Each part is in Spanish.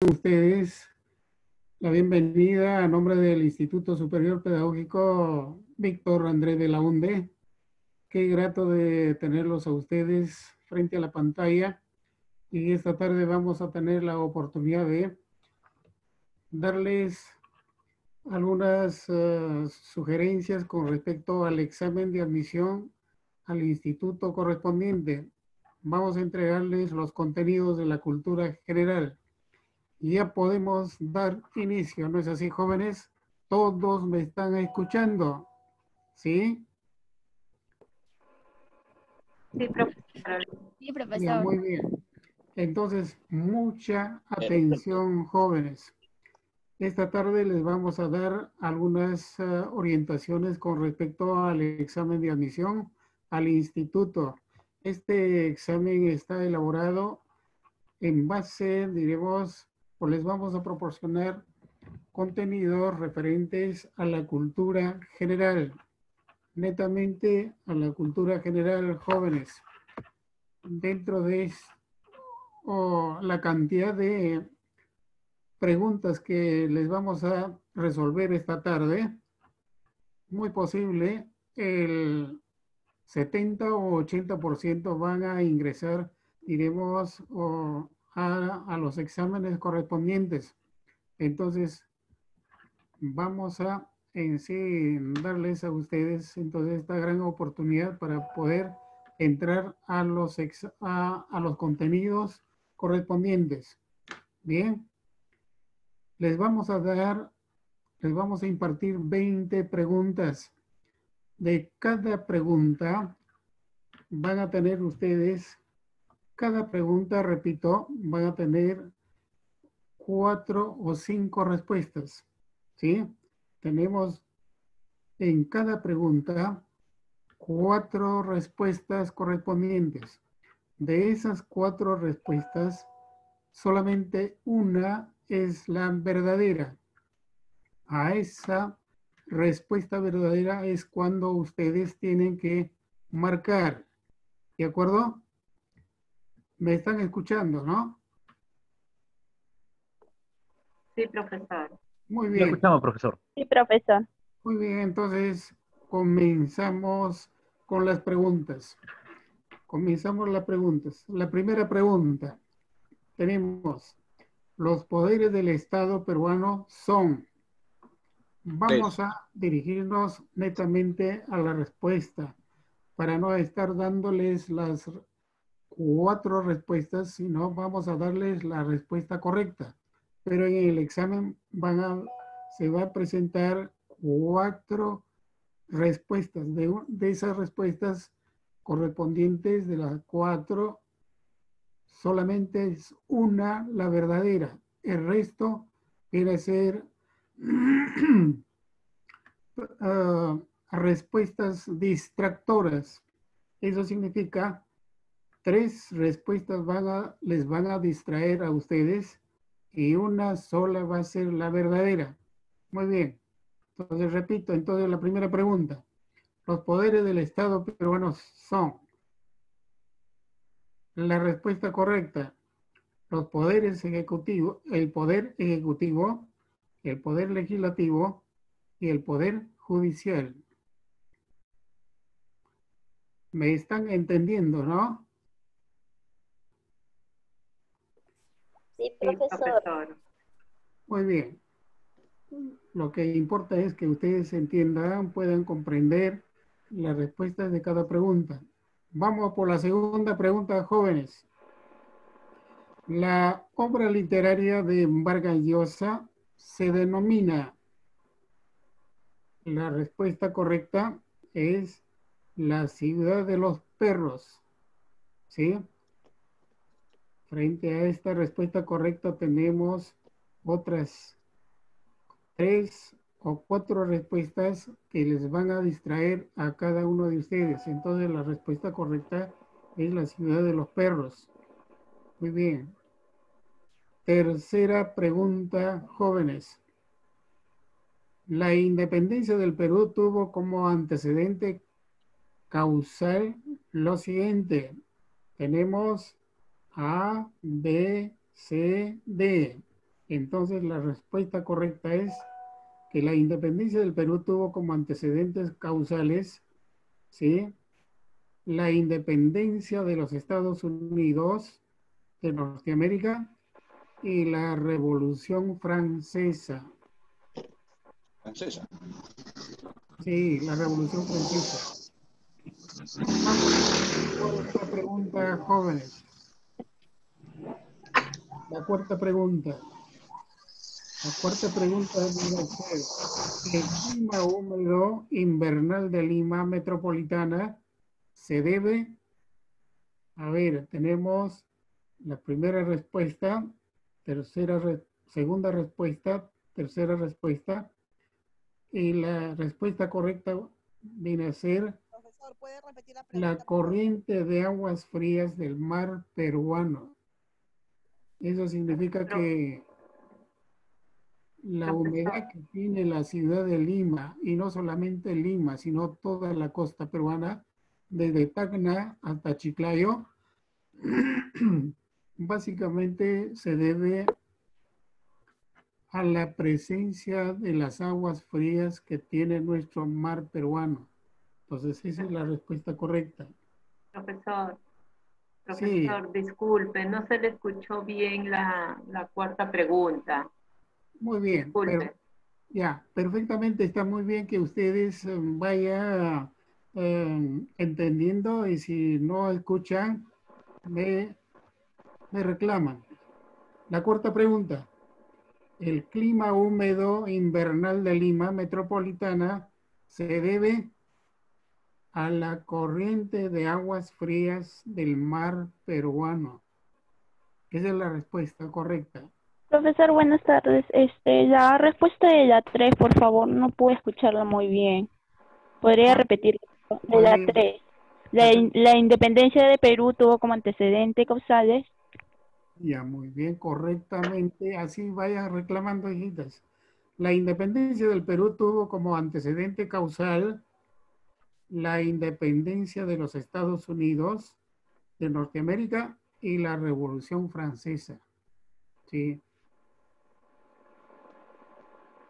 Ustedes la bienvenida a nombre del Instituto Superior Pedagógico Víctor Andrés de la UNDE. Qué grato de tenerlos a ustedes frente a la pantalla, y esta tarde vamos a tener la oportunidad de darles algunas sugerencias con respecto al examen de admisión al instituto correspondiente. Vamos a entregarles los contenidos de la cultura general. Y ya podemos dar inicio, ¿no es así, jóvenes? Todos me están escuchando, ¿sí? Sí, profesor. Sí, Ya, profesor. muy bien. Entonces, mucha atención, jóvenes. Esta tarde les vamos a dar algunas orientaciones con respecto al examen de admisión al instituto. Este examen está elaborado en base, diremos, o les vamos a proporcionar contenidos referentes a la cultura general, netamente a la cultura general, jóvenes. Dentro de la cantidad de preguntas que les vamos a resolver esta tarde, muy posible el 70 o 80% van a ingresar, diremos, a los exámenes correspondientes. Entonces, vamos a en sí darles a ustedes entonces esta gran oportunidad para poder entrar a los contenidos correspondientes. Bien, les vamos a impartir 20 preguntas. De cada pregunta van a tener ustedes, cada pregunta, repito, van a tener 4 o 5 respuestas, ¿sí? Tenemos en cada pregunta 4 respuestas correspondientes. De esas 4 respuestas, solamente una es la verdadera. A esa respuesta verdadera es cuando ustedes tienen que marcar. ¿De acuerdo? Me están escuchando, ¿no? Sí, profesor. Muy Lo bien. escuchamos, profesor. Sí, profesor. Muy bien, entonces comenzamos con las preguntas. Comenzamos las preguntas. La primera pregunta. Tenemos, los poderes del Estado peruano son. Vamos a dirigirnos netamente a la respuesta para no estar dándoles las 4 respuestas, sino vamos a darles la respuesta correcta. Pero en el examen se va a presentar 4 respuestas. De esas respuestas correspondientes de las 4, solamente es una la verdadera. El resto quiere ser respuestas distractoras. Eso significa 3 respuestas les van a distraer a ustedes y una sola va a ser la verdadera. Muy bien. Entonces, repito, entonces la primera pregunta. Los poderes del Estado peruano son. La respuesta correcta. Los poderes ejecutivos, el poder ejecutivo, el poder legislativo y el poder judicial. ¿Me están entendiendo, no? Sí, Sí, profesor. profesor. Muy bien. Lo que importa es que ustedes entiendan, puedan comprender las respuestas de cada pregunta. Vamos por la segunda pregunta, jóvenes. La obra literaria de Vargas Llosa se denomina. La respuesta correcta es La ciudad de los perros. ¿Sí? Frente a esta respuesta correcta tenemos otras 3 o 4 respuestas que les van a distraer a cada uno de ustedes. Entonces la respuesta correcta es La ciudad de los perros. Muy bien. Tercera pregunta, jóvenes. La independencia del Perú tuvo como antecedente causal lo siguiente. Tenemos A, B, C, D. Entonces la respuesta correcta es que la independencia del Perú tuvo como antecedentes causales, ¿sí? La independencia de los Estados Unidos de Norteamérica y la Revolución Francesa. Francesa. Sí, la Revolución Francesa. Vamos, cuarta pregunta, jóvenes. La cuarta pregunta. La cuarta pregunta viene a ser, ¿el clima húmedo invernal de Lima metropolitana se debe? A ver, tenemos la primera respuesta, segunda respuesta, tercera respuesta, y la respuesta correcta viene a ser Profesor, ¿puede repetir la la pregunta, por favor? corriente de aguas frías del mar peruano. Eso significa que la Profesor, humedad que tiene la ciudad de Lima, y no solamente Lima, sino toda la costa peruana, desde Tacna hasta Chiclayo, básicamente se debe a la presencia de las aguas frías que tiene nuestro mar peruano. Entonces, esa es la respuesta correcta. profesor, Sí, profesor, disculpe, no se le escuchó bien la cuarta pregunta. muy bien, pero Disculpe. ya, perfectamente, está muy bien que ustedes vayan entendiendo y si no escuchan, me, me reclaman. La cuarta pregunta. El clima húmedo invernal de Lima metropolitana se debe a la corriente de aguas frías del mar peruano. Esa es la respuesta correcta. Profesor, buenas tardes. La respuesta de la 3, por favor, no pude escucharla muy bien. ¿Podría ¿Cuál, repetir? De cuál la es? 3. La La independencia de Perú tuvo como antecedente causales. Ya, muy bien, correctamente. Así vayan reclamando, hijitas. La independencia del Perú tuvo como antecedente causal la independencia de los Estados Unidos de Norteamérica y la Revolución Francesa. ¿Sí?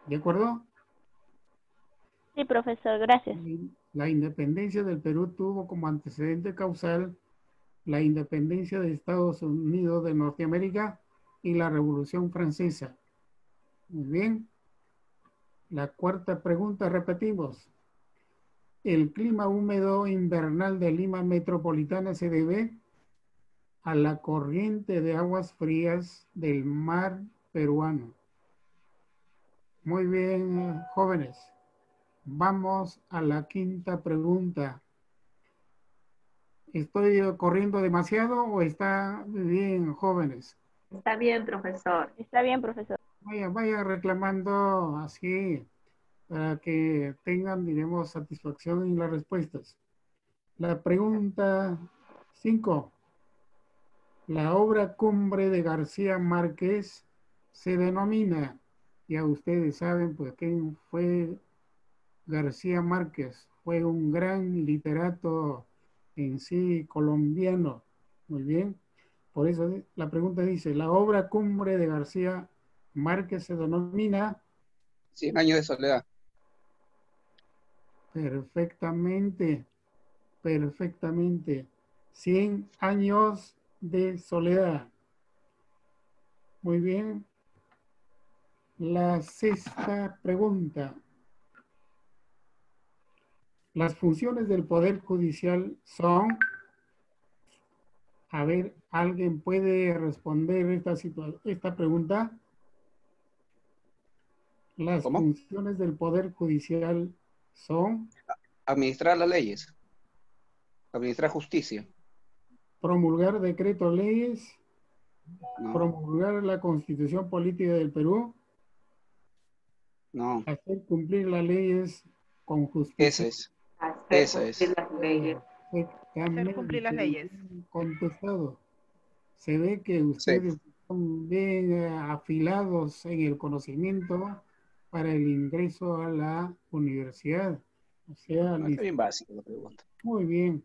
¿De acuerdo? Sí, profesor, gracias. La independencia del Perú tuvo como antecedente causal la independencia de Estados Unidos de Norteamérica y la Revolución Francesa. Muy bien. La cuarta pregunta, repetimos. El clima húmedo invernal de Lima metropolitana se debe a la corriente de aguas frías del mar peruano. Muy bien, jóvenes. Vamos a la quinta pregunta. ¿Estoy corriendo demasiado o está bien, jóvenes? Está bien, profesor. Está bien, profesor. Vaya reclamando así para que tengan, diremos, satisfacción en las respuestas. La pregunta 5. La obra cumbre de García Márquez se denomina, ya ustedes saben, pues, quién fue García Márquez. Fue un gran literato en sí colombiano. Muy bien. Por eso la pregunta dice, la obra cumbre de García Márquez se denomina 100 años de soledad. perfectamente, perfectamente. 100 años de soledad. Muy bien. La sexta pregunta. Las funciones del Poder Judicial son, a ver, ¿alguien puede responder esta pregunta? Las ¿Cómo? funciones del Poder Judicial son Administrar las leyes. Administrar justicia. promulgar decretos leyes, No, promulgar la Constitución Política del Perú, no. hacer cumplir las leyes con justicia. Ese es. Hacer Esa cumplir es. las leyes. Hacer cumplir las Perfectamente leyes. bien contestado. Se ve que Sí. ustedes son bien afilados en el conocimiento para el ingreso a la universidad. O sea, No, está bien básico la pregunta. muy bien.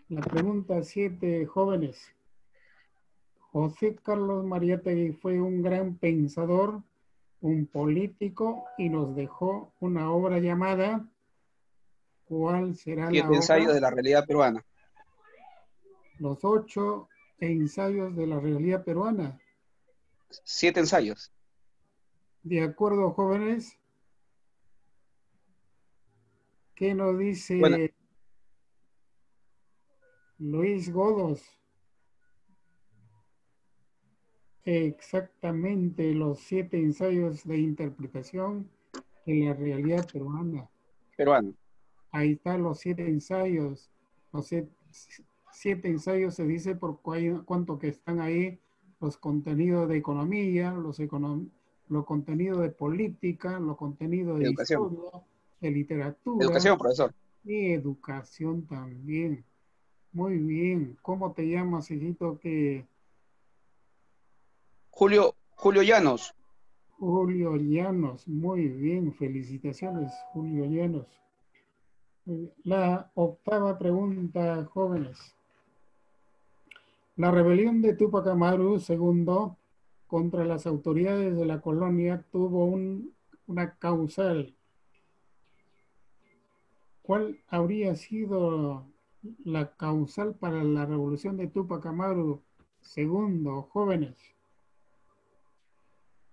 La pregunta 7, jóvenes. José Carlos Mariátegui fue un gran pensador, un político y nos dejó una obra llamada, ¿cuál será la 7 ensayos obra? de la realidad peruana. Los 8 ensayos de la realidad peruana. 7 ensayos. De acuerdo, jóvenes, ¿qué nos dice Bueno, Luis Godos? Exactamente los 7 ensayos de interpretación de la realidad peruana. peruano. Ahí están los 7 ensayos. Los 7 ensayos se dice por cuánto que están ahí los contenidos de economía, los contenidos de política, los contenidos de Educación. historia, de literatura Educación, profesor. y educación también. Muy bien. ¿Cómo te llamas, hijito? Julio Llanos. Julio Llanos. Muy bien. Felicitaciones, Julio Llanos. La octava pregunta, jóvenes. La rebelión de Túpac Amaru II contra las autoridades de la colonia tuvo una causal. ¿Cuál habría sido la causal para la revolución de Túpac Amaru II, jóvenes?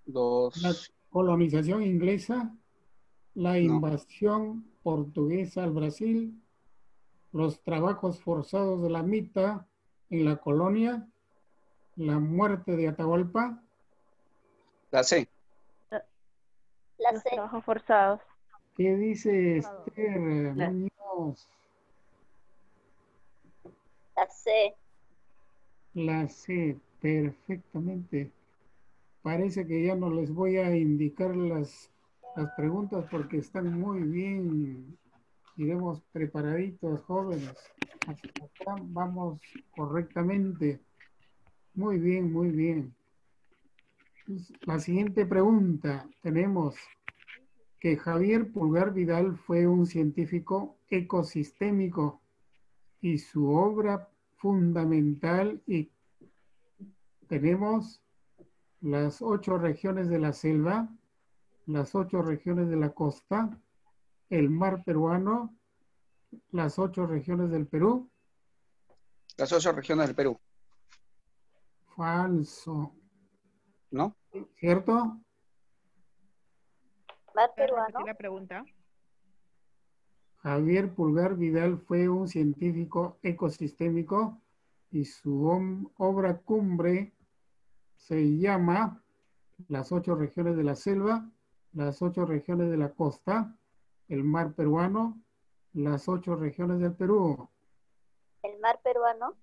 La Dos. colonización inglesa, la No. invasión portuguesa al Brasil, los trabajos forzados de la Mita en la colonia, la muerte de Atahualpa. La C. Los trabajos forzados. ¿Qué dice Esther La- Muñoz? La C. La C, perfectamente. Parece que ya no les voy a indicar las preguntas porque están muy bien, iremos preparaditos, jóvenes. Hasta acá vamos correctamente. Muy bien, muy bien. La siguiente pregunta tenemos que Javier Pulgar Vidal fue un científico ecosistémico y su obra fundamental, y tenemos las 8 regiones de la selva, las 8 regiones de la costa, el mar peruano, las 8 regiones del Perú. Las 8 regiones del Perú. Falso, ¿No? ¿cierto? Mar ¿Puedes peruano. repetir la pregunta? Javier Pulgar Vidal fue un científico ecosistémico y su obra cumbre se llama Las 8 regiones de la selva, las 8 regiones de la costa, el mar peruano, las 8 regiones del Perú. El mar peruano.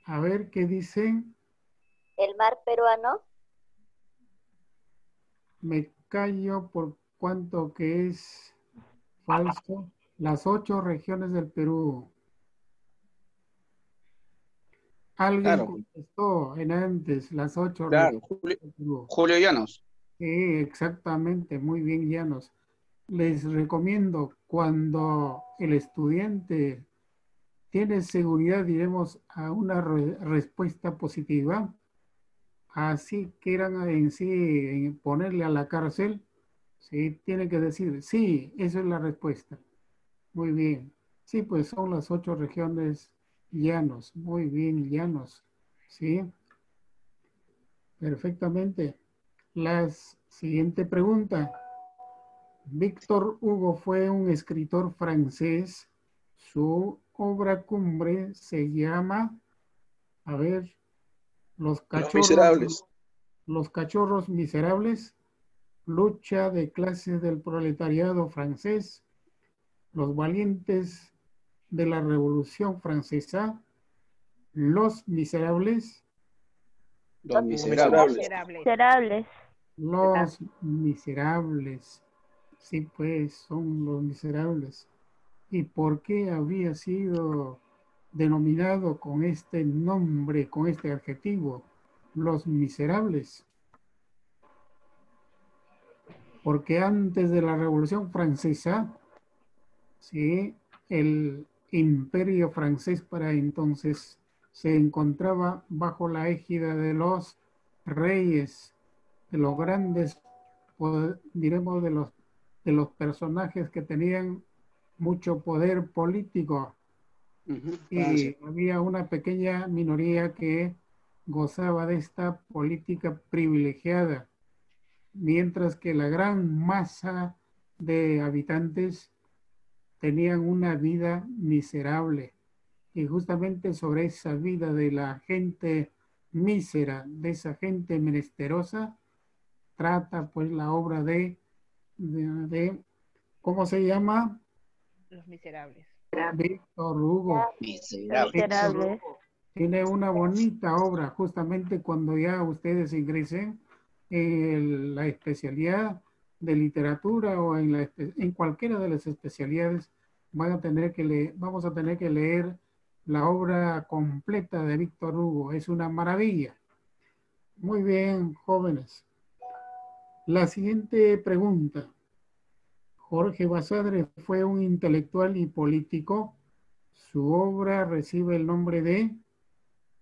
A ver qué dicen. El mar peruano. Me callo por cuanto que es falso. Las 8 regiones del Perú. Alguien Claro, contestó en antes las 8 claro. regiones del Perú. Julio Llanos. Sí, exactamente, muy bien, Llanos. Les recomiendo cuando el estudiante tiene seguridad, diremos, a una respuesta positiva, así quieran en sí ponerle a la cárcel, sí, tiene que decir, sí, esa es la respuesta. Muy bien. Sí, pues son las 8 regiones llanos. Muy bien, llanos. Sí, perfectamente. La siguiente pregunta. Víctor Hugo fue un escritor francés. Su obra cumbre se llama, a ver, Los Los cachorros, Miserables. Los cachorros miserables, lucha de clases del proletariado francés, los valientes de la Revolución Francesa, los miserables, Los Los Miserables. Miserables. Miserables. los miserables. Sí, pues son los miserables. ¿Y por qué había sido denominado con este nombre, con este adjetivo, los miserables? Porque antes de la Revolución Francesa, sí, el imperio francés para entonces se encontraba bajo la égida de los reyes, de los grandes, diremos, de los personajes que tenían mucho poder político. Y había una pequeña minoría que gozaba de esta política privilegiada, mientras que la gran masa de habitantes tenían una vida miserable. Y justamente sobre esa vida de la gente mísera, de esa gente menesterosa, trata pues la obra de ¿cómo se llama? Los Miserables. Víctor Hugo. Miserables. Tiene una bonita obra, justamente cuando ya ustedes ingresen en la especialidad de literatura o en cualquiera de las especialidades, vamos a tener que leer la obra completa de Víctor Hugo. Es una maravilla. Muy bien, jóvenes. La siguiente pregunta. Jorge Basadre fue un intelectual y político. Su obra recibe el nombre de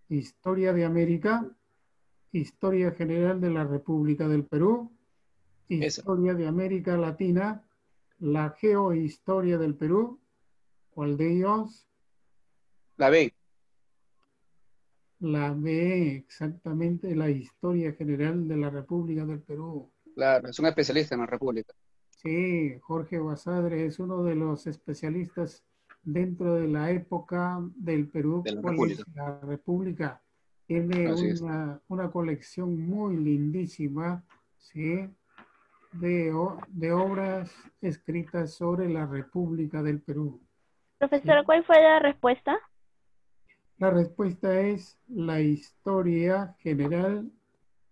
Historia de América, Historia General de la República del Perú, Historia de América Latina, la Geohistoria del Perú. ¿Cuál de ellos? La B. La B, exactamente, la Historia General de la República del Perú. Claro, es un especialista en la República. Sí, Jorge Basadre es uno de los especialistas dentro de la época del Perú, De la ¿cuál República. es la República? Tiene Así es. una colección muy lindísima, ¿sí? De obras escritas sobre la República del Perú. Profesora, ¿Sí? ¿cuál fue la respuesta? La respuesta es la Historia General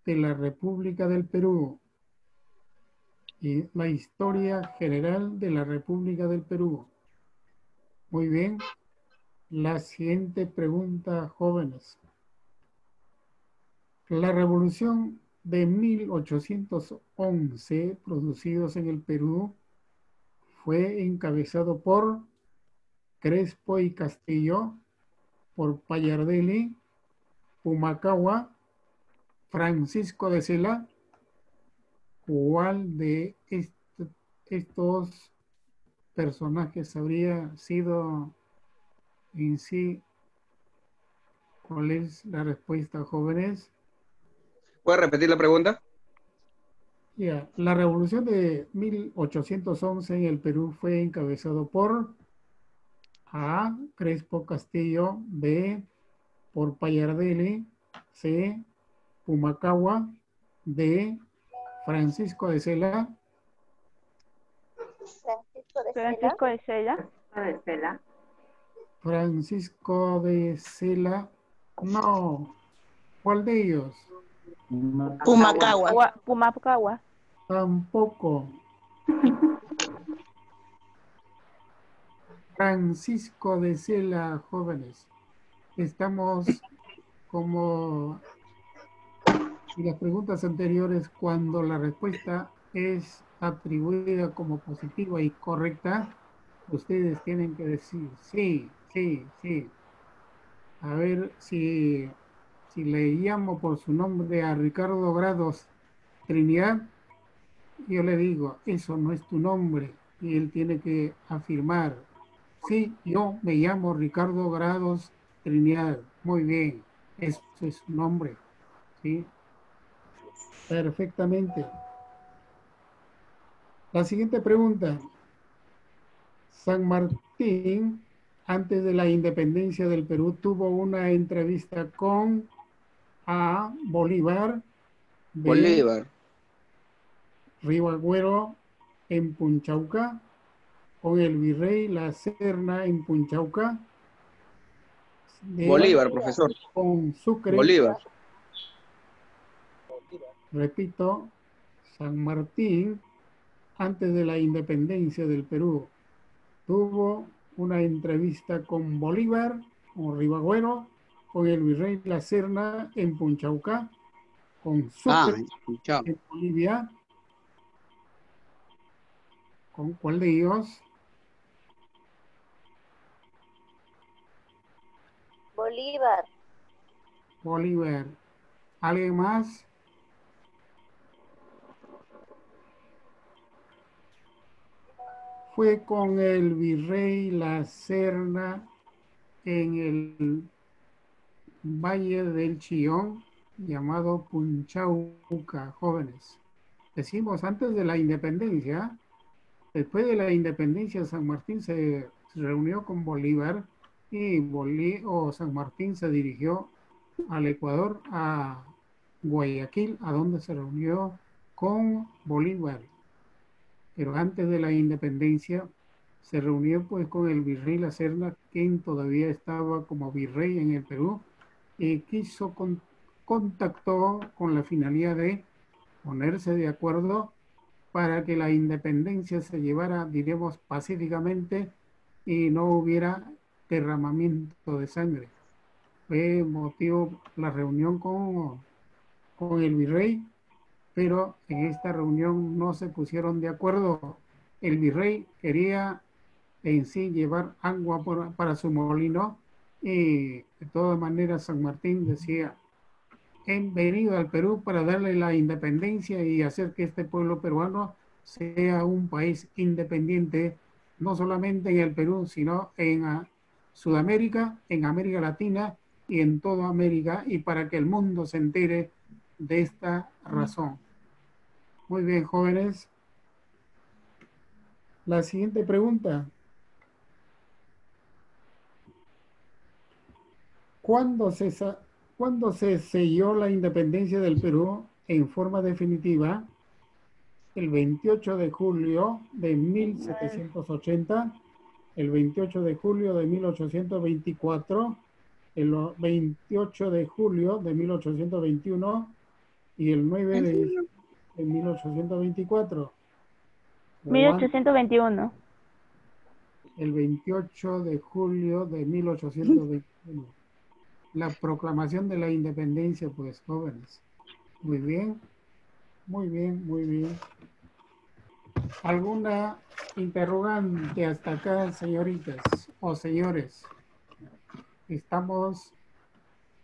de la República del Perú. Y la Historia General de la República del Perú. Muy bien. La siguiente pregunta, jóvenes. La revolución de 1811, producidos en el Perú, fue encabezado por Crespo y Castillo, por Pallardelli, Pumacahua, Francisco de Sela. ¿Cuál de estos personajes habría sido en sí? ¿Cuál es la respuesta, jóvenes? ¿Puedes repetir la pregunta? Ya, la revolución de 1811 en el Perú fue encabezado por A. Crespo Castillo, B. por Pallardelli, C. Pumacahua, D. Francisco de Sela. Francisco de Sela. Francisco de Sela. Francisco de Sela. No. ¿Cuál de ellos? Pumacahua. Pumacahua. Tampoco. Francisco de Sela, jóvenes. Estamos como en las preguntas anteriores, cuando la respuesta es atribuida como positiva y correcta, ustedes tienen que decir sí, sí, sí. A ver si le llamo por su nombre a Ricardo Grados Trinidad, yo le digo, eso no es tu nombre, y él tiene que afirmar, sí, yo me llamo Ricardo Grados Trinidad. Muy bien, eso es su nombre, ¿sí? Perfectamente. La siguiente pregunta. San Martín, antes de la independencia del Perú, tuvo una entrevista con A. Bolívar, B. Bolívar. Ribagüero en Punchauca, con el virrey La Serna en Punchauca, D. Bolívar, profesor. con Sucre. Bolívar. Repito, San Martín, antes de la independencia del Perú, tuvo una entrevista con Bolívar, con Ribagüero, con el virrey La Serna en Punchauca, con Sucre Chao. en Bolivia. ¿Con cuál de ellos? Bolívar. Bolívar. ¿Alguien más? Fue con el virrey La Serna en el Valle del Chillón, llamado Punchauca, jóvenes. Decimos antes de la independencia. Después de la independencia, San Martín se reunió con Bolívar y San Martín se dirigió al Ecuador, a Guayaquil, a donde se reunió con Bolívar. Pero antes de la independencia se reunió pues con el virrey La Serna, quien todavía estaba como virrey en el Perú, y contactó con la finalidad de ponerse de acuerdo para que la independencia se llevara, diremos, pacíficamente y no hubiera derramamiento de sangre. Fue motivo la reunión con el virrey, pero en esta reunión no se pusieron de acuerdo. El virrey quería en sí llevar agua para su molino y de todas maneras San Martín decía: he venido al Perú para darle la independencia y hacer que este pueblo peruano sea un país independiente, no solamente en el Perú, sino en Sudamérica, en América Latina y en toda América, y para que el mundo se entere de esta razón. Muy bien, jóvenes. La siguiente pregunta. ¿Cuándo se selló la independencia del Perú en forma definitiva? El 28 de julio de 1780, el 28 de julio de 1824, el 28 de julio de 1821 y el 9 de 1824. 1821. El 28 de julio de 1821. La proclamación de la independencia, pues, jóvenes. Muy bien, muy bien, muy bien. ¿Alguna interrogante hasta acá, señoritas o señores? Estamos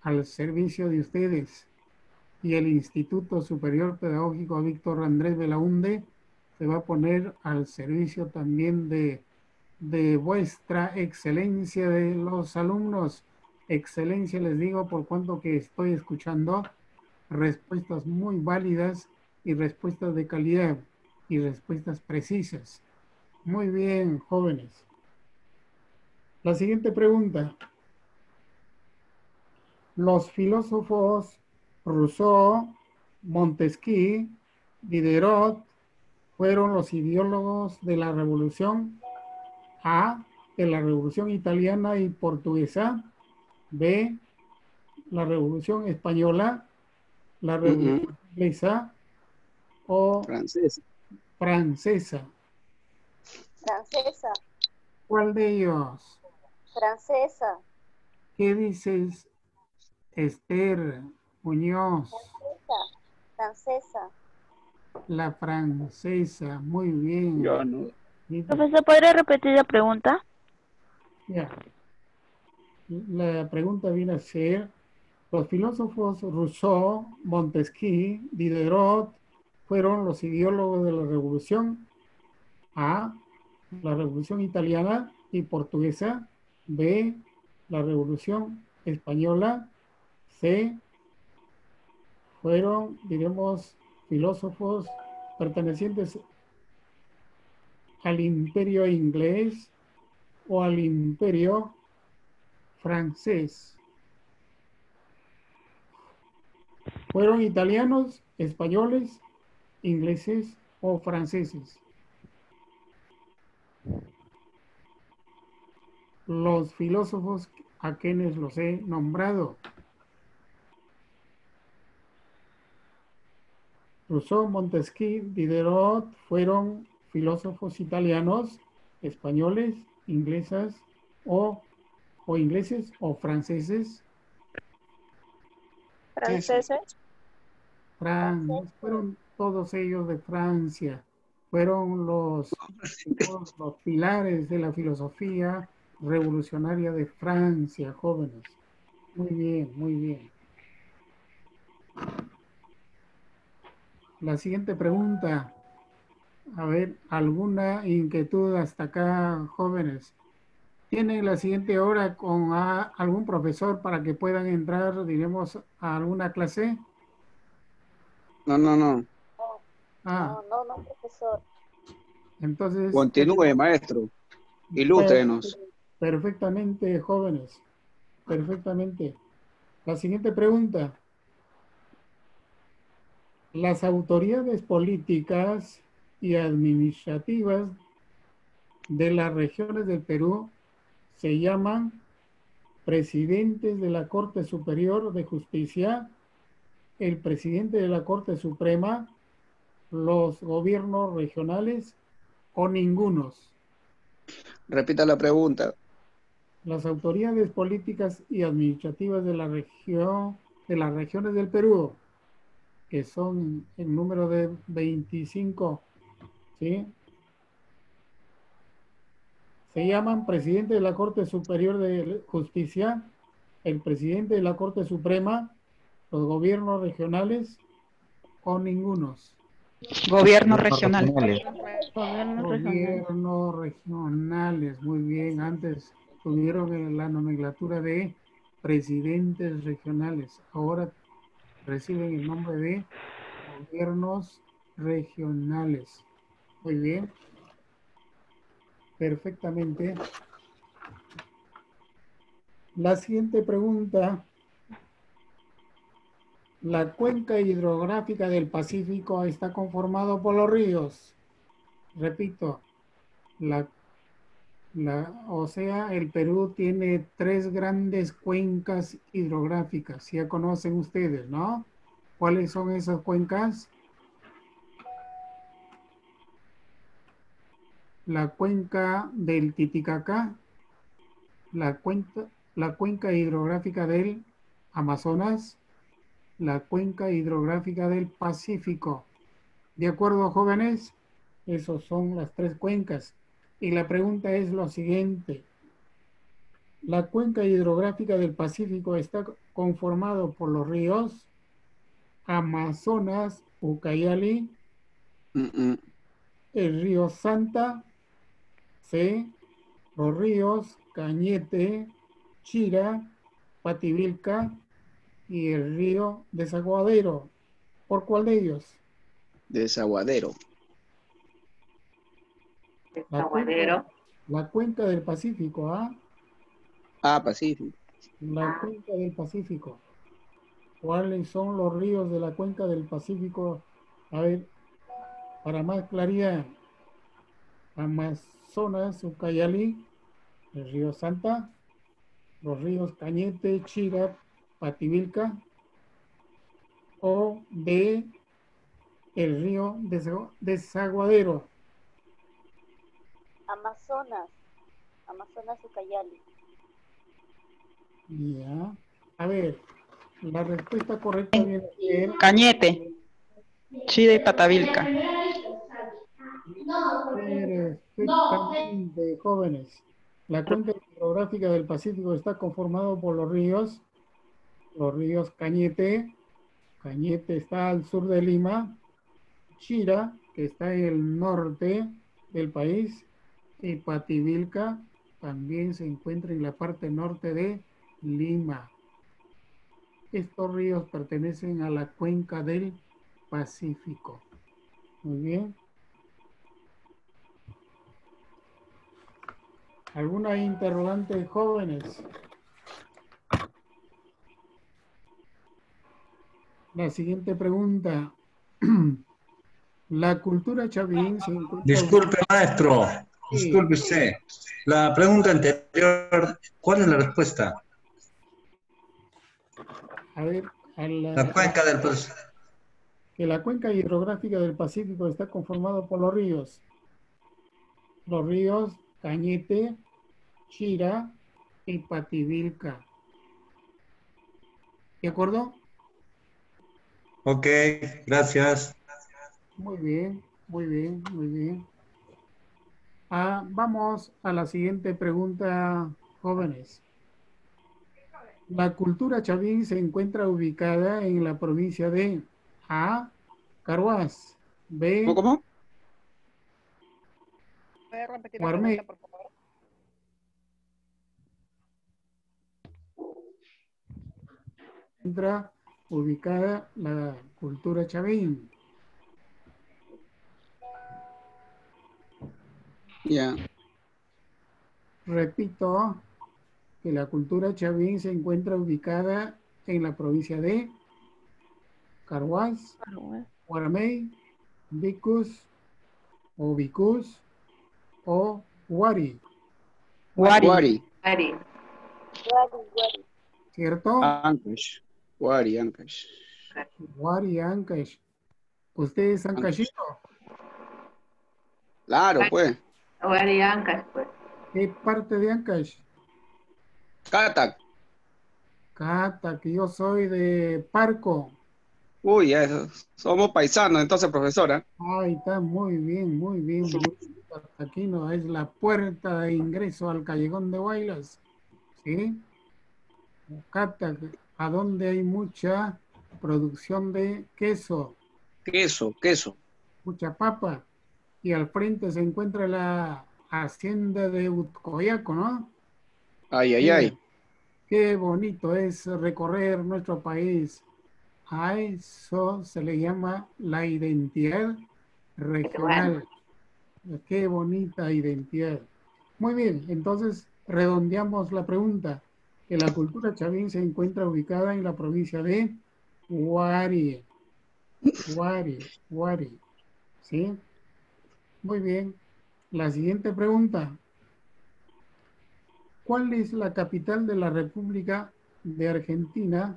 al servicio de ustedes y el Instituto Superior Pedagógico Víctor Andrés Belaúnde se va a poner al servicio también de vuestra excelencia, de los alumnos. Excelencia les digo por cuanto que estoy escuchando respuestas muy válidas y respuestas de calidad y respuestas precisas. Muy bien, jóvenes. La siguiente pregunta. Los filósofos Rousseau, Montesquieu, Diderot fueron los ideólogos de la Revolución A, de la Revolución Italiana y Portuguesa, B, la Revolución Española, la Revolución Inglesa o Francesa. Francesa. Francesa. ¿Cuál de ellos? Francesa. ¿Qué dices, Esther Muñoz? Francesa. La francesa, muy bien. Yo no. Profesor, ¿podría repetir la pregunta? Ya. La pregunta viene a ser, los filósofos Rousseau, Montesquieu, Diderot fueron los ideólogos de la Revolución A, la Revolución Italiana y Portuguesa, B, la Revolución Española, C, fueron, diremos, filósofos pertenecientes al imperio inglés o al imperio francés. ¿Fueron italianos, españoles, ingleses o franceses? Los filósofos a quienes los he nombrado: Rousseau, Montesquieu, Diderot fueron filósofos italianos, españoles, ingleses o ingleses o franceses. Franceses. Fueron todos ellos de Francia. Fueron los pilares de la filosofía revolucionaria de Francia, jóvenes. Muy bien, muy bien. La siguiente pregunta. A ver, ¿alguna inquietud hasta acá, jóvenes? ¿Tienen la siguiente hora con algún profesor para que puedan entrar, diremos, a alguna clase? No, no, no. Ah, No, profesor. entonces, Continúe, maestro. per- Ilústrenos. perfectamente, jóvenes, perfectamente. La siguiente pregunta. Las autoridades políticas y administrativas de las regiones del Perú se llaman presidentes de la Corte Superior de Justicia, el presidente de la Corte Suprema, los gobiernos regionales o ningunos. Repita la pregunta. Las autoridades políticas y administrativas de la región, de las regiones del Perú, que son en número de 25, ¿sí? Se llaman presidente de la Corte Superior de Justicia, el presidente de la Corte Suprema, los gobiernos regionales o ningunos. Gobiernos regionales. Gobierno regional. Gobiernos regionales, muy bien. Antes tuvieron la nomenclatura de presidentes regionales. Ahora reciben el nombre de gobiernos regionales. Muy bien. Perfectamente. La siguiente pregunta. La cuenca hidrográfica del Pacífico está conformado por los ríos. Repito, o sea, el Perú tiene 3 grandes cuencas hidrográficas. Ya conocen ustedes, ¿no? ¿Cuáles son esas cuencas? La cuenca del Titicaca, la cuenca hidrográfica del Amazonas, la cuenca hidrográfica del Pacífico. ¿De acuerdo, jóvenes? Esas son las 3 cuencas. Y la pregunta es lo siguiente. La cuenca hidrográfica del Pacífico está conformado por los ríos Amazonas, Ucayali, el río Santa, ¿sí? Los ríos Cañete, Chira, Pativilca y el río Desaguadero. ¿Por cuál de ellos? Desaguadero. La cuenca del Pacífico, ¿ah? Ah, Pacífico. La cuenca del Pacífico. ¿Cuáles son los ríos de la cuenca del Pacífico? A ver, para más claridad. Amazonas, Ucayali, el río Santa, los ríos Cañete, Chira, Pativilca, o de el río Desaguadero. Amazonas, Ucayali. Ya. A ver, la respuesta correcta viene a ser Cañete, Chida y Patavilca. perfectamente, jóvenes. La cuenca hidrográfica del Pacífico está conformado por los ríos Cañete. Cañete está al sur de Lima, Chira, que está en el norte del país, y Pativilca también se encuentra en la parte norte de Lima. Estos ríos pertenecen a la cuenca del Pacífico. Muy bien. ¿Alguna interrogante, jóvenes? La siguiente pregunta. La cultura chavín se encuentra... Disculpe, maestro. Sí. Disculpe usted. La pregunta anterior, ¿cuál es la respuesta? A ver, La cuenca del Pacífico. que la cuenca hidrográfica del Pacífico está conformada por los ríos. Los ríos Cañete, Chira y Pativilca. ¿De acuerdo? Ok, gracias. Muy bien, muy bien, muy bien. Vamos a la siguiente pregunta, jóvenes. La cultura chavín se encuentra ubicada en la provincia de A, Carhuaz, B, ¿Cómo? ¿Puede repetir la Guarmey. pregunta, por favor? Encuentra ubicada la cultura chavín. Ya. Repito que la cultura chavín se encuentra ubicada en la provincia de Carhuaz, Guarmey, Vicus o Vicus o Huari, Wari. Ari. Guari. ¿cierto? Ancash. Wari, Ancash. Huari, Ancash. ¿Usted es ancashito? Claro, pues. Ari Ancas, pues. ¿Qué parte de Ancash? Catac. Cata, que yo soy de Parco. Uy, ya, somos paisanos, entonces, profesora. Ahí está, muy bien, muy bien. Muy bien. Aquí no es la puerta de ingreso al Callejón de Guaylas. ¿Sí? Cata, a donde hay mucha producción de queso, Queso. mucha papa. Y al frente se encuentra la hacienda de Utcoyaco, ¿no? Ay, ay, Qué, ay. qué bonito es recorrer nuestro país. A eso se le llama la identidad regional. Qué bonita identidad. Muy bien, entonces redondeamos la pregunta. Que la cultura chavín se encuentra ubicada en la provincia de Huari. Huari. ¿Sí? Muy bien. La siguiente pregunta. ¿Cuál es la capital de la República de Argentina?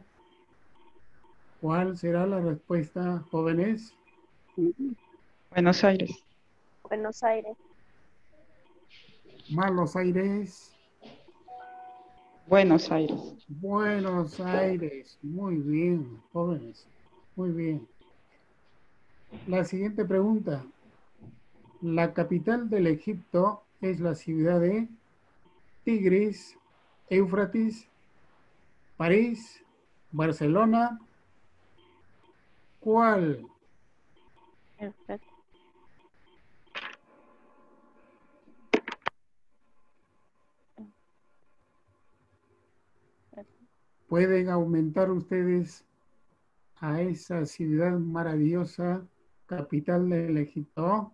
¿Cuál será la respuesta, jóvenes? Buenos Aires. Buenos Aires. Malos Aires. Buenos Aires. Buenos Aires. Muy bien, jóvenes. Muy bien. La siguiente pregunta. La capital del Egipto es la ciudad de Tigris, Éufrates, París, Barcelona. ¿Cuál? ¿Pueden aumentar ustedes a esa ciudad maravillosa, capital del Egipto?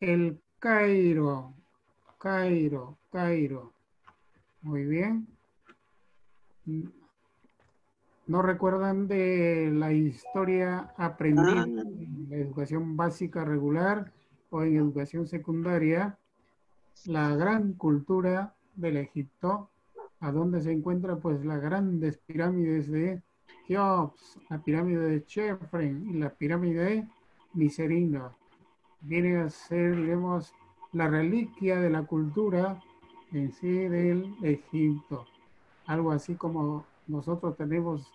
El Cairo. Cairo. Muy bien. ¿No recuerdan de la historia aprendida en la educación básica regular o en educación secundaria? La gran cultura del Egipto, a donde se encuentran pues las grandes pirámides de Keops, la pirámide de Chefren y la pirámide de Miserino. Viene a ser, digamos, la reliquia de la cultura en sí del Egipto. Algo así como nosotros tenemos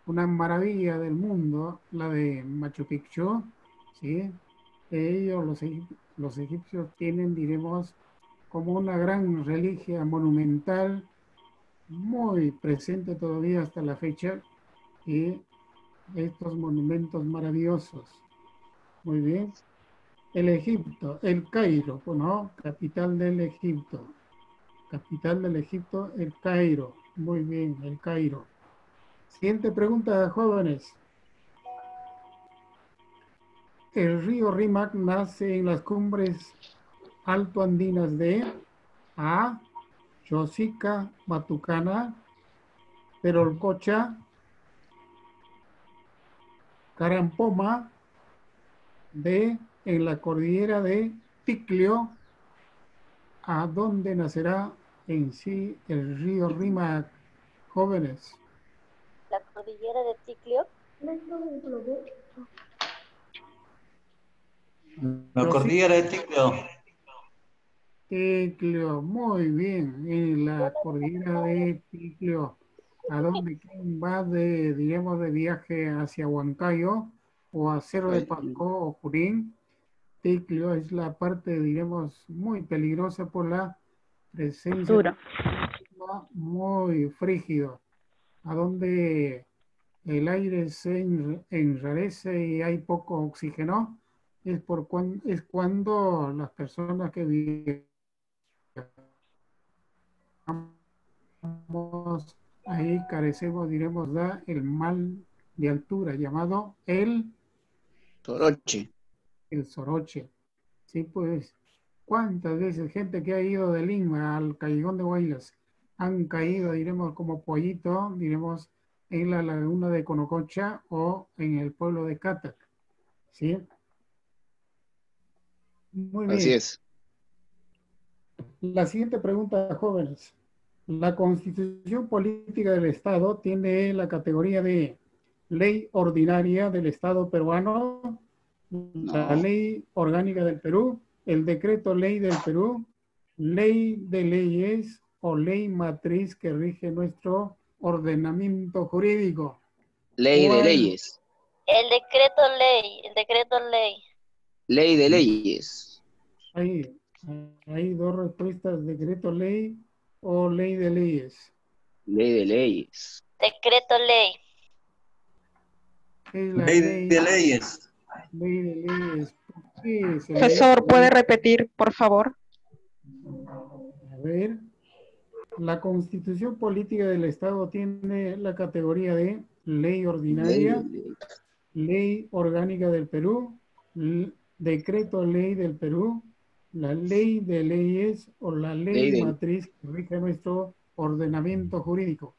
una maravilla del mundo, la de Machu Picchu, ¿sí? Ellos, los egipcios, tienen, diremos, como una gran reliquia monumental, muy presente todavía hasta la fecha, y estos monumentos maravillosos. Muy bien. El Egipto, el Cairo, ¿no? Capital del Egipto. Capital del Egipto, el Cairo. Muy bien, el Cairo. Siguiente pregunta, jóvenes. El río Rímac nace en las cumbres altoandinas de A, Chosica, Batucana, Perolcocha, Carampoma, B, en la cordillera de Ticlio, a dónde nacerá en sí el río Rímac, jóvenes. La cordillera de Ticlio. La cordillera de Ticlio. Ticlio, muy bien, en la cordillera de Ticlio, a donde quien va de, digamos, de viaje hacia Huancayo o a Cerro de Pasco o Junín. Ticlio es la parte, digamos, muy peligrosa por la presencia Duro. muy frígido, a donde el aire se enrarece y hay poco oxígeno, es cuando las personas que vivimos ahí carecemos, diremos, da el mal de altura llamado Toroche. el soroche. Sí, pues, ¿cuántas veces gente que ha ido de Lima al Callejón de Huaylas han caído, diremos, como pollito, diremos, en la laguna de Conococha o en el pueblo de Catac? ¿Sí? Muy Así bien. es. La siguiente pregunta, jóvenes. La Constitución Política del Estado tiene la categoría de ley ordinaria del Estado peruano, la No. ley orgánica del Perú, el decreto ley del Perú, ley de leyes o ley matriz que rige nuestro ordenamiento jurídico. Ley de ¿Cuál? leyes. El decreto ley, el decreto ley. Ley de leyes. Hay dos respuestas, decreto ley o ley de leyes. Ley de leyes. Decreto ley. Es la Ley ley de leyes. Ley de leyes. ¿Por qué se le Profesor, llama ¿puede ley? repetir, por favor? A ver, la Constitución Política del Estado tiene la categoría de ley Ley ordinaria, de leyes. ley orgánica del Perú, decreto ley del Perú, la ley de leyes o la ley Ley de, matriz que rige nuestro ordenamiento jurídico.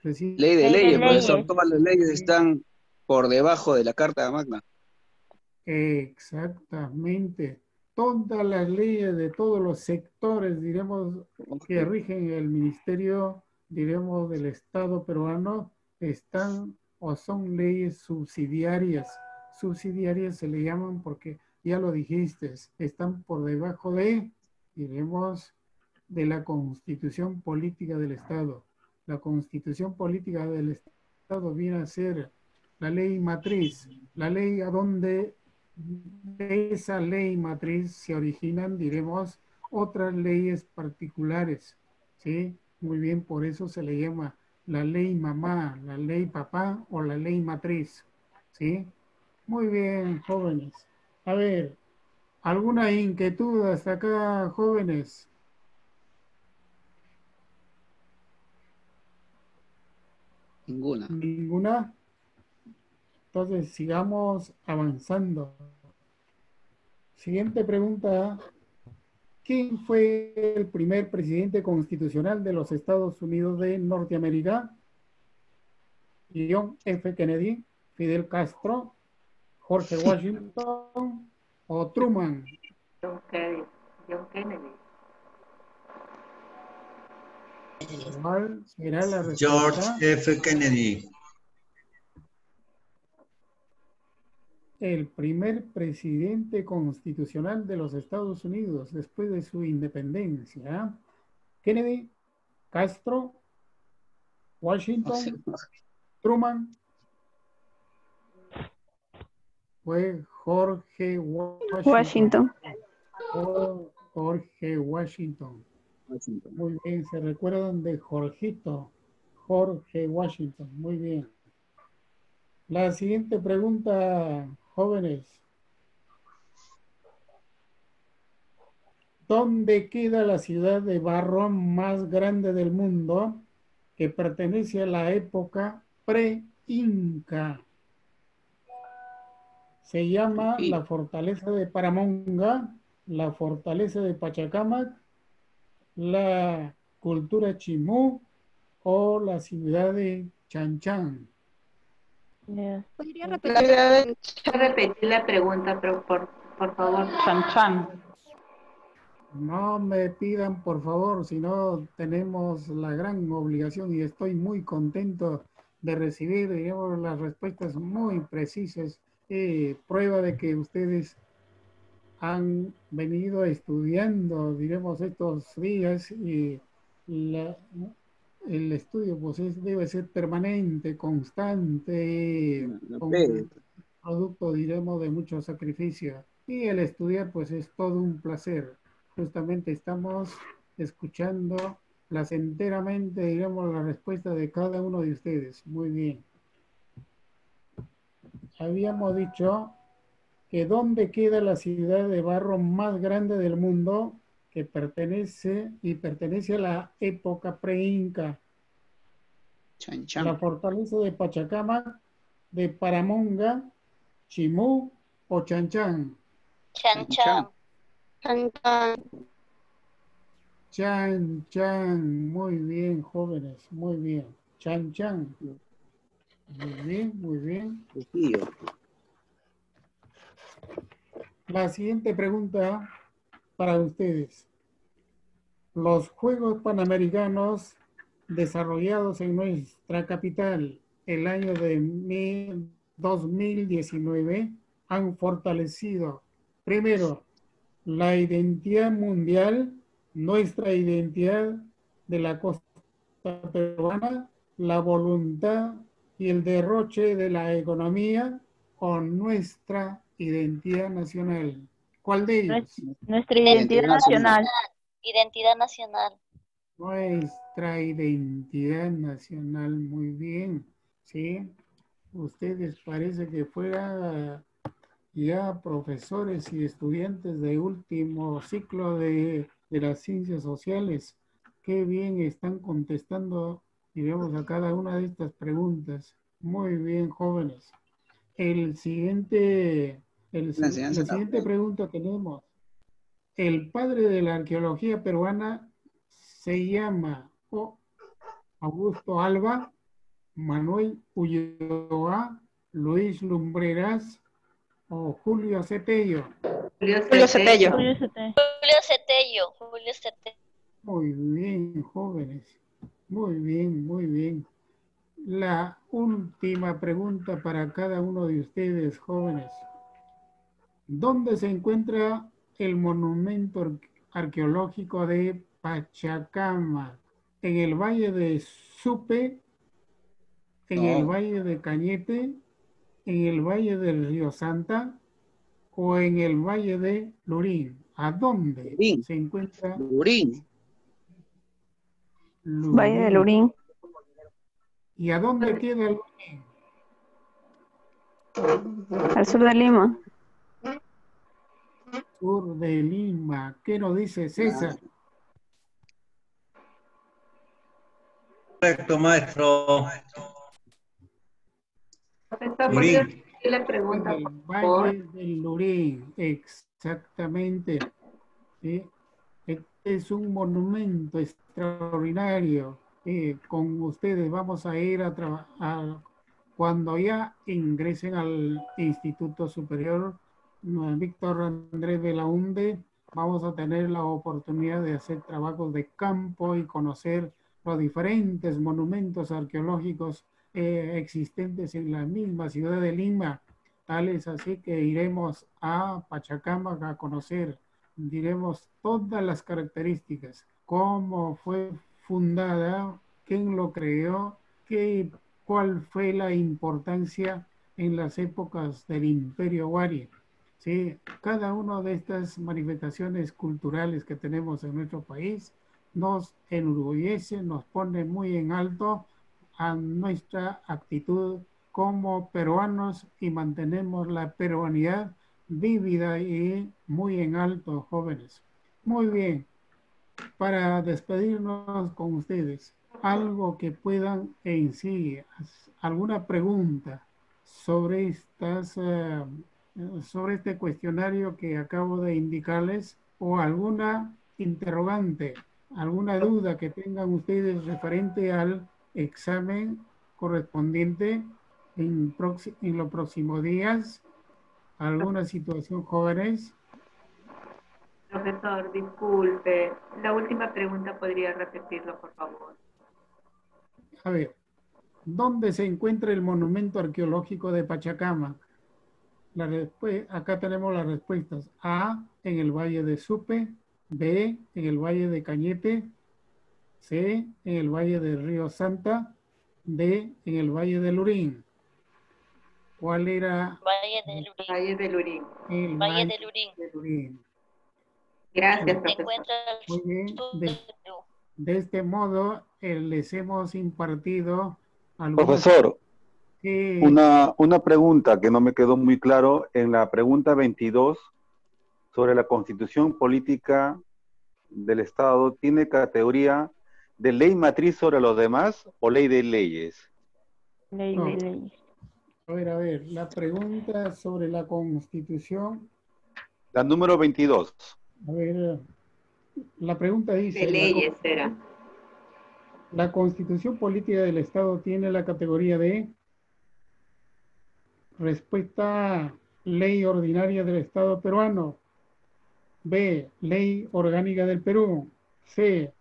Reci- ley de Ley de leyes, profesor. leyes. Todas las leyes están por debajo de la Carta Magna. Exactamente. Todas las leyes de todos los sectores, diremos, que rigen el ministerio, diremos, del Estado peruano, están o son leyes subsidiarias. Subsidiarias se le llaman porque, ya lo dijiste, están por debajo de, diremos, de la Constitución Política del Estado. La Constitución Política del Estado viene a ser la ley matriz, la ley a donde de esa ley matriz se originan, diremos, otras leyes particulares, ¿sí? Muy bien, por eso se le llama la ley mamá, la ley papá o la ley matriz, ¿sí? Muy bien, jóvenes. A ver, ¿alguna inquietud hasta acá, jóvenes? Ninguna. ¿Ninguna? Entonces, sigamos avanzando. Siguiente pregunta. ¿Quién fue el primer presidente constitucional de los Estados Unidos de Norteamérica? John F. Kennedy, Fidel Castro, George Washington o Truman. John Kennedy. John Kennedy. ¿Cuál será la George respuesta? F. Kennedy. El primer presidente constitucional de los Estados Unidos después de su independencia. Kennedy, Castro, Washington, Truman. Fue Jorge Washington. Jorge Washington. Muy bien, ¿se recuerdan de Jorgito? Jorge Washington, muy bien. La siguiente pregunta, jóvenes. ¿Dónde queda la ciudad de barro más grande del mundo que pertenece a la época pre-inca? Se llama la fortaleza de Paramonga, la fortaleza de Pachacamac, la cultura Chimú o la ciudad de Chanchán. ¿Podría repetir la pregunta, pero por favor? Chan. No me pidan, por favor, si no tenemos la gran obligación y estoy muy contento de recibir, digamos, las respuestas muy precisas. Prueba de que ustedes han venido estudiando, diremos, estos días y el estudio pues debe ser permanente, constante, con producto, diremos, de mucho sacrificio. Y el estudiar pues es todo un placer. Justamente estamos escuchando placenteramente, digamos, la respuesta de cada uno de ustedes. Muy bien. Habíamos dicho que dónde queda la ciudad de barro más grande del mundo que pertenece a la época pre-inca. Chan, chan. La fortaleza de Pachacamac, de Paramonga, Chimú o Chanchán. Chan chan. Chan, chan, muy bien, jóvenes, muy bien. Chan, chan. Muy bien, muy bien. La siguiente pregunta para ustedes. Los Juegos Panamericanos desarrollados en nuestra capital el año de 2019 han fortalecido, primero, la identidad mundial, nuestra identidad de la costa peruana, la voluntad y el derroche de la economía con nuestra identidad nacional. ¿Cuál de ellos? Nuestra identidad nacional. Identidad nacional. Nuestra identidad nacional, muy bien, ¿sí? Ustedes parece que fueran ya profesores y estudiantes de último ciclo de las ciencias sociales. Qué bien están contestando, digamos, a cada una de estas preguntas. Muy bien, jóvenes. La siguiente pregunta tenemos. El padre de la arqueología peruana se llama Augusto Alba, Manuel Ulloa, Luis Lumbreras o Julio Cetello. Julio Cetello. Julio Cetello. Julio Cetello. Muy bien, jóvenes. Muy bien, muy bien. La última pregunta para cada uno de ustedes, jóvenes. ¿Dónde se encuentra el monumento arqueológico de Pachacamac? ¿En el valle de Supe, en el valle de Cañete, en el valle del Río Santa o en el valle de Lurín? ¿A dónde se encuentra? Lurín. Valle de Lurín. ¿Y a dónde queda Lurín? Al sur de Lima. Sur de Lima. ¿Qué nos dice César? Correcto, maestro. Profesor, Lurín. ¿podría repetir la pregunta, En el por favor? Valle del Lurín, exactamente. ¿Sí? Este es un monumento extraordinario. Con ustedes vamos a ir a trabajar. Cuando ya ingresen al Instituto Superior Víctor Andrés Belaunde, vamos a tener la oportunidad de hacer trabajos de campo y conocer los diferentes monumentos arqueológicos existentes en la misma ciudad de Lima. Tal es así que iremos a Pachacamac a conocer, diremos todas las características, cómo fue fundada, quién lo creó, cuál fue la importancia en las épocas del Imperio Wari. Sí, cada una de estas manifestaciones culturales que tenemos en nuestro país nos enorgullece, nos pone muy en alto a nuestra actitud como peruanos y mantenemos la peruanidad vívida y muy en alto, jóvenes. Muy bien, para despedirnos con ustedes, algo que puedan en sí, alguna pregunta sobre sobre este cuestionario que acabo de indicarles o alguna interrogante, alguna duda que tengan ustedes referente al examen correspondiente en los próximos días, alguna situación, jóvenes. Profesor, disculpe. La última pregunta, ¿podría repetirlo, por favor? A ver, ¿dónde se encuentra el monumento arqueológico de Pachacamac? Acá tenemos las respuestas. A, en el Valle de Supe. B, en el Valle de Cañete. C, en el Valle del Río Santa. D, en el Valle de Lurín. ¿Cuál era? Valle de Lurín. Valle de Lurín. El Valle de Lurín. de Lurín. Gracias, Se profesor. encuentra al Muy bien. sur del Perú. De este modo, les hemos impartido algunos... Profesor, Sí, una pregunta que no me quedó muy claro en la pregunta 22 sobre la constitución política del Estado. ¿Tiene categoría de ley matriz sobre los demás o ley de leyes? Ley No. de leyes. a ver, la pregunta sobre la Constitución, La número 22. a ver, la pregunta dice, De leyes era. ¿la Constitución Política del Estado tiene la categoría de respuesta A, ley ordinaria del Estado peruano? B, ley orgánica del Perú. C,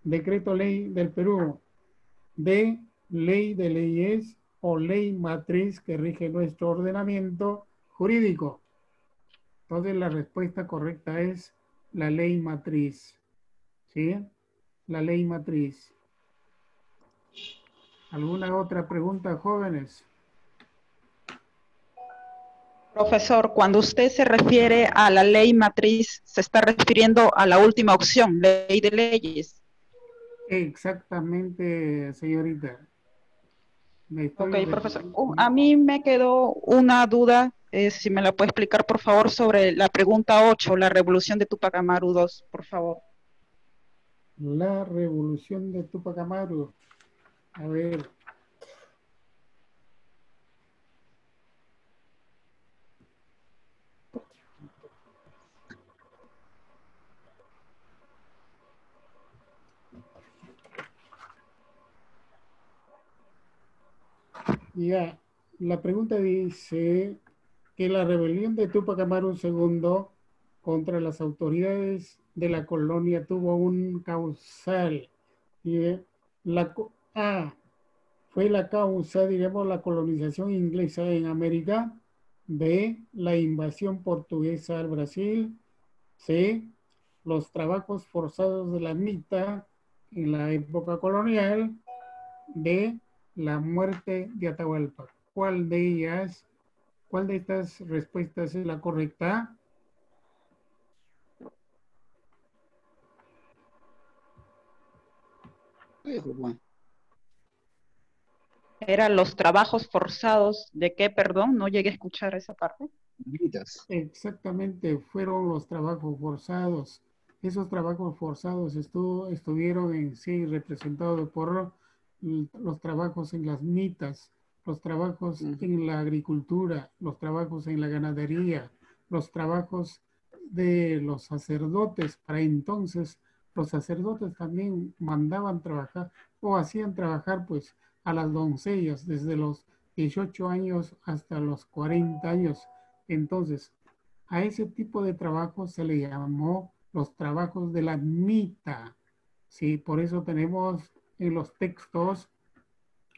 decreto ley del Perú. D, ley de leyes o ley matriz que rige nuestro ordenamiento jurídico. Entonces la respuesta correcta es la ley matriz. ¿Sí? La ley matriz. ¿Alguna otra pregunta, jóvenes? Profesor, cuando usted se refiere a la ley matriz, se está refiriendo a la última opción, ley de leyes. Exactamente, señorita. Ok, profesor. A mí me quedó una duda, si me la puede explicar, por favor, sobre la pregunta 8, la revolución de Tupac Amaru II, por favor. La revolución de Tupac Amaru. A ver. Ya, la pregunta dice que la rebelión de Tupac Amaru II contra las autoridades de la colonia tuvo un causal. Y A, fue la causa, diremos, la colonización inglesa en América. B, la invasión portuguesa al Brasil. C, los trabajos forzados de la mitad en la época colonial. D, la muerte de Atahualpa. ¿Cuál de estas respuestas es la correcta? ¿Eran los trabajos forzados de qué, perdón? No llegué a escuchar esa parte. Exactamente, fueron los trabajos forzados. Esos trabajos forzados estuvieron en sí representados por los trabajos en las mitas, los trabajos en la agricultura, los trabajos en la ganadería, los trabajos de los sacerdotes. Para entonces, los sacerdotes también mandaban trabajar o hacían trabajar pues a las doncellas desde los 18 años hasta los 40 años. Entonces, a ese tipo de trabajo se le llamó los trabajos de la mita. Sí, por eso tenemos en los textos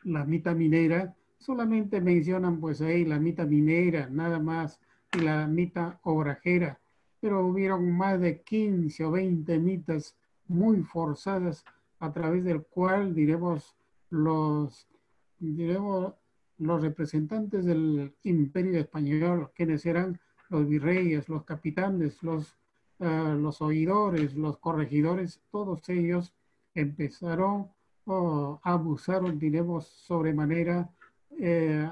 la mita minera. Solamente mencionan pues ahí la mita minera, nada más, y la mita obrajera. Pero hubieron más de 15 o 20 mitas muy forzadas a través del cual, diremos, los representantes del imperio español, quienes eran los virreyes, los capitanes, los oidores, los corregidores, todos ellos empezaron abusaron, diremos, sobremanera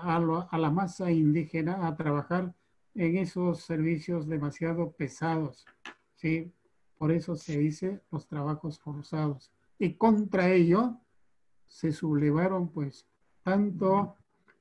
a la masa indígena a trabajar en esos servicios demasiado pesados, ¿sí? Por eso se dice los trabajos forzados. Y contra ello se sublevaron, pues, tanto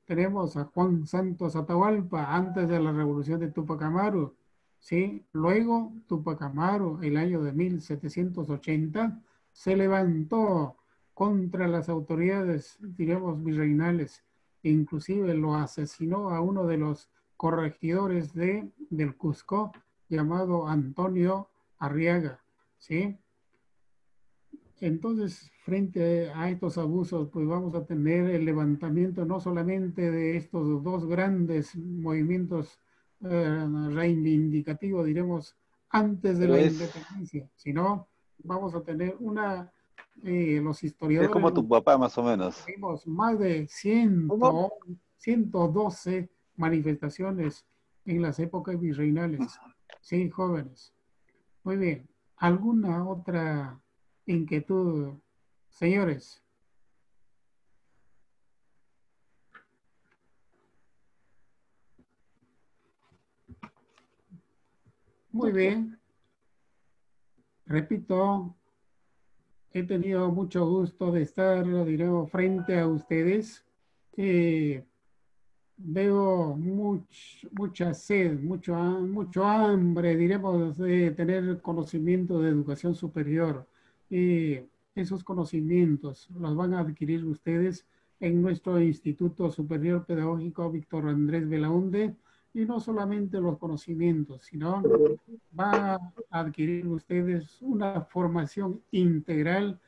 tenemos a Juan Santos Atahualpa antes de la revolución de Tupac Amaru, ¿sí? Luego Tupac Amaru, el año de 1780, se levantó contra las autoridades, digamos, virreinales, e inclusive lo asesinó a uno de los corregidores del Cusco, llamado Antonio Arriaga, ¿sí? Entonces, frente a estos abusos, pues vamos a tener el levantamiento no solamente de estos dos grandes movimientos reivindicativos, diremos, antes de la independencia, sino vamos a tener los historiadores... Es como tu papá, más o menos. Tuvimos más de 112 manifestaciones en las épocas virreinales. Sí, jóvenes. Muy bien. ¿Alguna otra inquietud, señores? Muy bien. Repito, he tenido mucho gusto de estar, diremos, frente a ustedes. Veo mucha sed, mucho hambre, diremos, de tener conocimiento de educación superior. Esos conocimientos los van a adquirir ustedes en nuestro Instituto Superior Pedagógico Víctor Andrés Belaúnde, y no solamente los conocimientos, sino van a adquirir ustedes una formación integral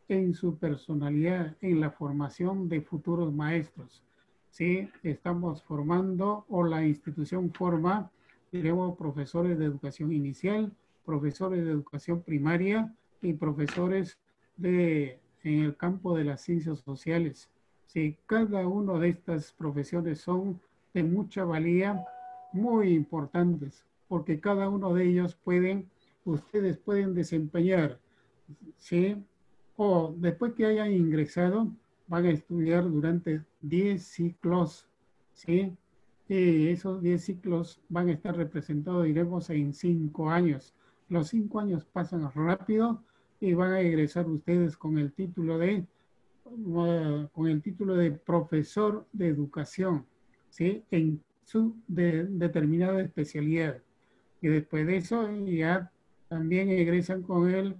en su personalidad, en la formación de futuros maestros. Sí, estamos formando, o la institución forma, diremos, profesores de educación inicial, profesores de educación primaria y profesores en el campo de las ciencias sociales. Sí, cada una de estas profesiones son de mucha valía, muy importantes, porque cada uno de ellos ustedes pueden desempeñar, ¿sí? O después que hayan ingresado, van a estudiar durante 10 ciclos, ¿sí? Y esos 10 ciclos van a estar representados, diremos, en 5 años. Los 5 años pasan rápido y van a egresar ustedes con el título de profesor de educación, ¿sí? En su determinada especialidad. Y después de eso ya también egresan con el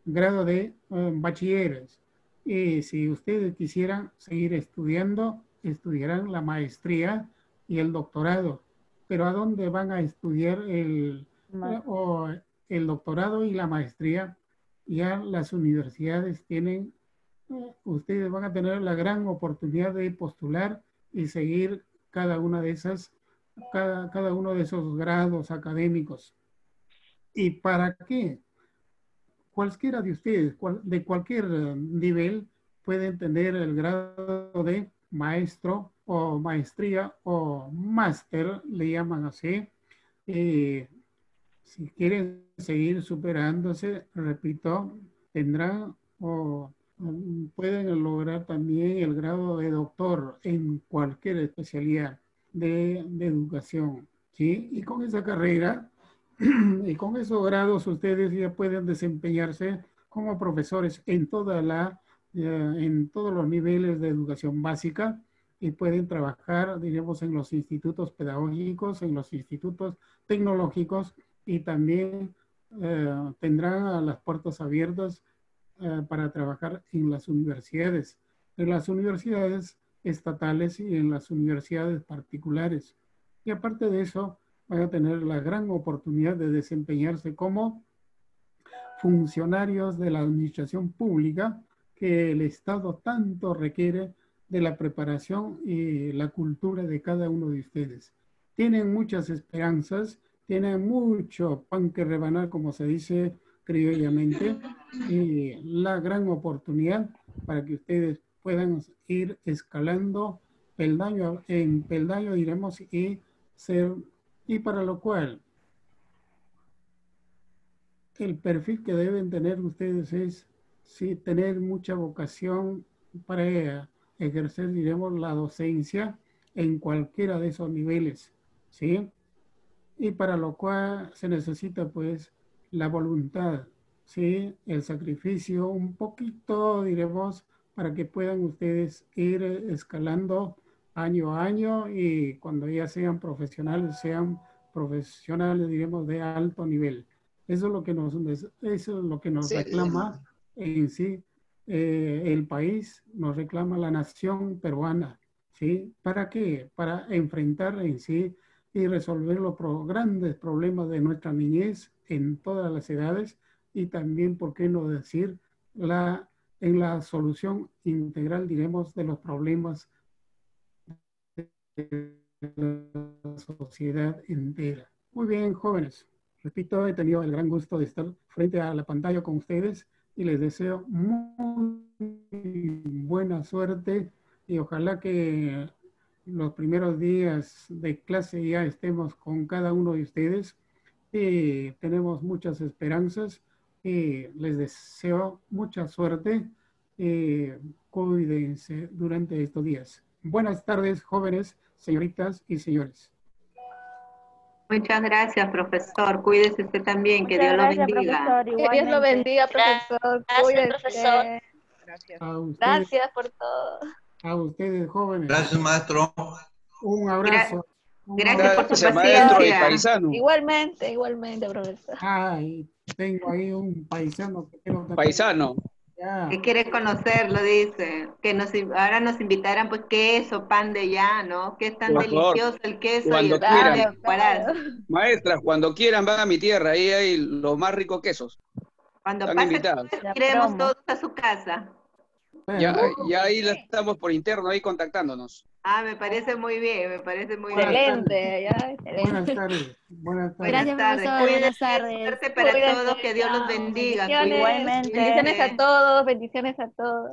grado de bachilleres. Y si ustedes quisieran seguir estudiando, estudiarán la maestría y el doctorado. Pero ¿a dónde van a estudiar el doctorado y la maestría? Ya las universidades tienen, ustedes van a tener la gran oportunidad de postular y seguir cada uno de esos grados académicos. ¿Y para qué? Cualquiera de ustedes, de cualquier nivel, pueden tener el grado de maestro o maestría o máster, le llaman así. Si quieren seguir superándose, repito, tendrán o pueden lograr también el grado de doctor en cualquier especialidad de educación, ¿sí? Y con esa carrera y con esos grados ustedes ya pueden desempeñarse como profesores en todos los niveles de educación básica, y pueden trabajar, diríamos, en los institutos pedagógicos, en los institutos tecnológicos, y también tendrán las puertas abiertas para trabajar en las universidades estatales y en las universidades particulares. Y aparte de eso, van a tener la gran oportunidad de desempeñarse como funcionarios de la administración pública, que el Estado tanto requiere de la preparación y la cultura de cada uno de ustedes. Tienen muchas esperanzas, tienen mucho pan que rebanar, como se dice criollamente, y la gran oportunidad para que ustedes puedan ir escalando peldaño en peldaño, diremos, y para lo cual el perfil que deben tener ustedes es, sí, tener mucha vocación para ejercer, diremos, la docencia en cualquiera de esos niveles, ¿sí? Y para lo cual se necesita, pues, la voluntad, ¿sí? El sacrificio, un poquito, diremos, para que puedan ustedes ir escalando año a año, y cuando ya sean profesionales, diremos, de alto nivel. Eso es lo que nos reclama en sí el país, nos reclama la nación peruana, ¿sí? ¿Para qué? Para enfrentar en sí y resolver los grandes problemas de nuestra niñez en todas las edades, y también, ¿por qué no decir, en la solución integral, diremos, de los problemas de la sociedad entera. Muy bien, jóvenes. Repito, he tenido el gran gusto de estar frente a la pantalla con ustedes, y les deseo muy buena suerte, y ojalá que los primeros días de clase ya estemos con cada uno de ustedes. Tenemos muchas esperanzas Les deseo mucha suerte. Cuídense durante estos días. Buenas tardes, jóvenes, señoritas y señores. Muchas gracias, profesor. Cuídese usted también. Que Muchas Dios lo gracias, bendiga. profesor. Que Dios lo Igualmente. bendiga, profesor. Gracias, Cuídese. profesor. Gracias. A ustedes, Gracias por todo. a ustedes jóvenes, Gracias, maestro. un abrazo. Un Gracias por abrazo. su Gracias, maestro y paciencia. paisano. Igualmente, profesor. Ay, tengo ahí un paisano que quiero también. Paisano. Ya. Que quiere conocerlo, dice. Que ahora nos invitarán pues queso, pan de llano, que es tan Por favor, delicioso el queso y cuando el pan de quieran. Huaraz. Maestras, cuando quieran van a mi tierra, ahí hay los más ricos quesos. Cuando Están pase invitados. iremos promo. todos a su casa. Ya ahí la estamos por interno, ahí contactándonos. Ah, me parece muy bien, me parece muy bien. Excelente, ya, Buenas excelente. tardes. Buenas tardes. Gracias, profesor. Cuídense, Buenas tardes. suerte para Cuídense, todos, que Dios los chao. bendiga. Bendiciones. Igualmente. Bendiciones a todos, bendiciones a todos.